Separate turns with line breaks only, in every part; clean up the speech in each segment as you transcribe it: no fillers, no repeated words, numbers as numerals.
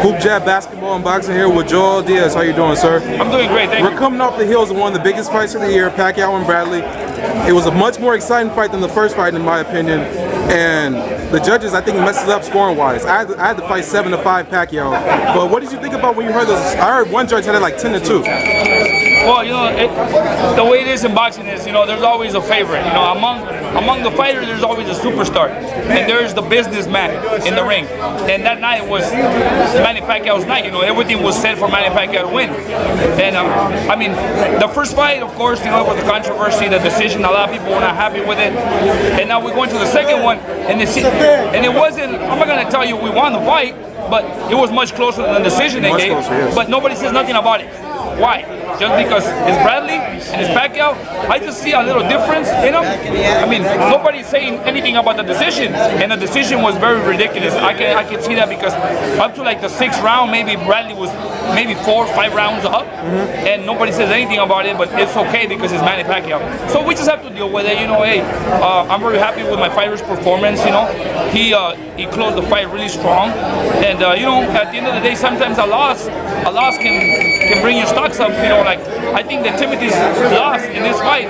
HoopJab basketball and boxing here with Joel Diaz. How you doing, sir?
I'm doing great, thank you.
We're coming off the heels of one of the biggest fights of the year, Pacquiao and Bradley. It was a much more exciting fight than the first fight, in my opinion. And the judges, I think, messed it up scoring-wise. I had to fight 7-5 Pacquiao. But what did you think about when you heard those? I heard one judge had it like 10-2.
Well, the way it is in boxing is, there's always a favorite. Among the fighters, there's always a superstar, and there's the businessman in the ring. And that night was Manny Pacquiao's night. Everything was set for Manny Pacquiao to win. And the first fight, of course, it was a controversy, the decision. A lot of people were not happy with it. And now we're going to the second one, and it wasn't. I'm not going to tell you we won the fight, but it was much closer than the decision they gave.
Yes.
But nobody says nothing about it. Why? Just because it's Bradley and it's Pacquiao, I just see a little difference in them. Nobody's saying anything about the decision, and the decision was very ridiculous. I can see that because up to like the 6th round, maybe Bradley was maybe 4 or 5 rounds up, and nobody says anything about it, but it's okay because it's Manny Pacquiao. So we just have to deal with it. Hey, I'm very happy with my fighter's performance. He closed the fight really strong, and at the end of the day, sometimes a loss can bring your stocks up. I think that Timothy's loss in this fight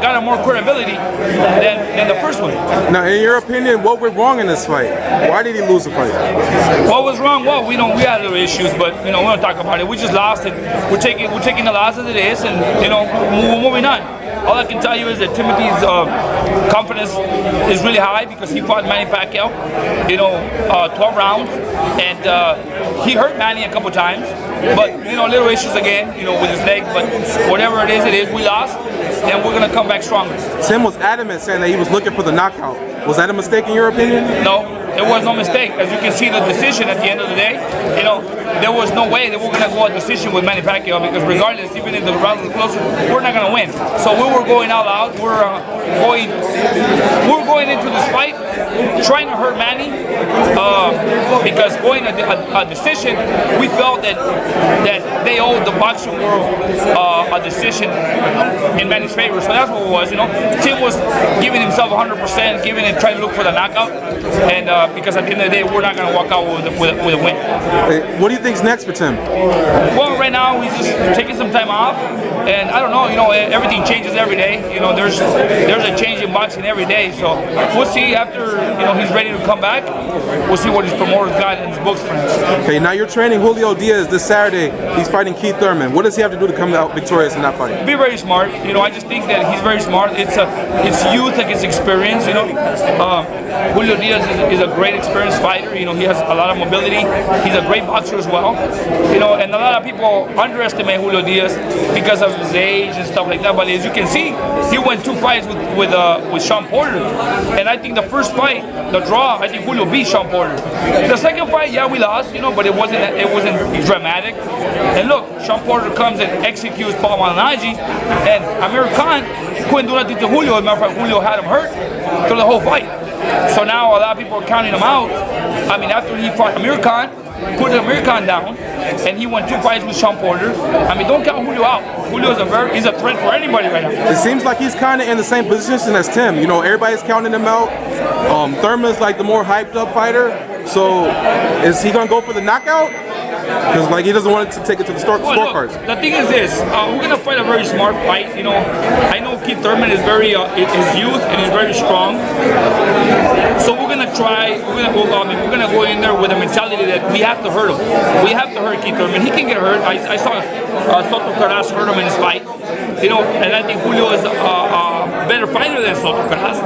got him more credibility than the first one.
Now, in your opinion, what went wrong in this fight? Why did he lose the fight?
What was wrong? Well, we had little issues, but we don't talk about it. We just lost it. We're taking the loss as it is, and we're moving on. All I can tell you is that Timothy's confidence is really high because he fought Manny Pacquiao, 12 rounds, and he hurt Manny a couple times, but little issues again, with his leg. But whatever it is, we lost, and we're gonna come back stronger.
Tim was adamant saying that he was looking for the knockout. Was that a mistake in your opinion?
No, there was no mistake. As you can see, the decision at the end of the day, there was no way that we're gonna go a decision with Manny Pacquiao because regardless, even if the round was closer, we're not gonna win. So we were going all out. We're going into this fight trying to hurt Manny because going a decision, we felt that they owed the boxing world a decision in Manny's favor. So that's what it was. Tim was giving himself 100%, trying to look for the knockout, and because at the end of the day, we're not going to walk out with a win.
What do you think's next for Tim?
Well, right now he's just taking some time off, and I don't know. Everything changes every day. There's a change in boxing every day. So we'll see after he's ready to come back. We'll see what his promoters got in his books for him.
Okay, now you're training Julio Diaz this Saturday. He's fighting Keith Thurman. What does he have to do to come out victorious in that fight?
Be very smart. I just think that he's very smart. It's youth against experience. Julio Diaz is a great experienced fighter. He has a lot of mobility. He's a great boxer as well. And a lot of people underestimate Julio Diaz because of his age and stuff like that. But as you can see, he won 2 fights with Sean Porter. And I think the first fight, the draw, I think Julio beat Sean Porter. The second fight, yeah, we lost, but it wasn't dramatic. And look, Sean Porter comes and executes Paul Malignaggi, and Amir Khan couldn't do nothing to Julio. As a matter of fact, Julio had him hurt through the whole fight. So now a lot of people are counting him out. After he fought Amir Khan, put Amir Khan down, and he won 2 fights with Sean Porter. Don't count Julio out. Julio is a threat for anybody right now.
It seems like he's kind of in the same position as Tim. Everybody's counting him out. Thurman's like the more hyped up fighter. So is he gonna go for the knockout? Because he doesn't want to take it to the scorecards.
The thing is this: we're gonna fight a very smart fight. I know Keith Thurman is very his youth and he's very strong. So we're gonna try. We're gonna go in there with a mentality that we have to hurt him. We have to hurt Keith Thurman. He can get hurt. I saw Soto Carras hurt him in his fight. And I think Julio is a better fighter than Soto Carras.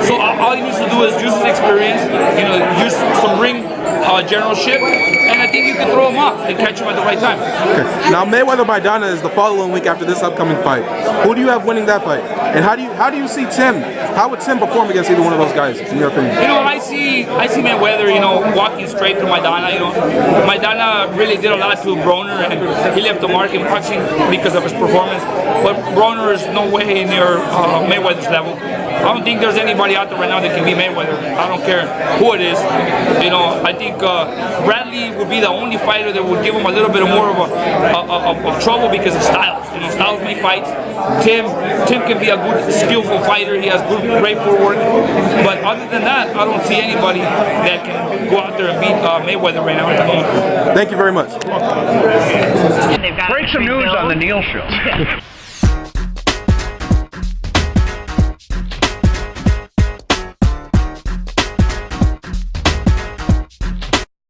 So all he needs to do is use his experience. Use some ring generalship, and I think you can throw him off and catch him at the right time.
Okay. Now Mayweather-Maidana is the following week after this upcoming fight. Who do you have winning that fight? And how do you see Tim? How would Tim perform against either one of those guys, in your opinion?
I see Mayweather, walking straight through Maidana. Maidana really did a lot to Broner, and he left the mark in boxing because of his performance. But Broner is no way near Mayweather's level. I don't think there's anybody out there right now that can beat Mayweather. I don't care who it is. I think Bradley would be the only fighter that would give him a little bit more of trouble because of styles. Styles make fights. Tim can be a good, skillful fighter. He has great footwork. But other than that, I don't see anybody that can go out there and beat Mayweather right now at the moment.
Thank you very much.
They've got
Break some news on the Neil Show.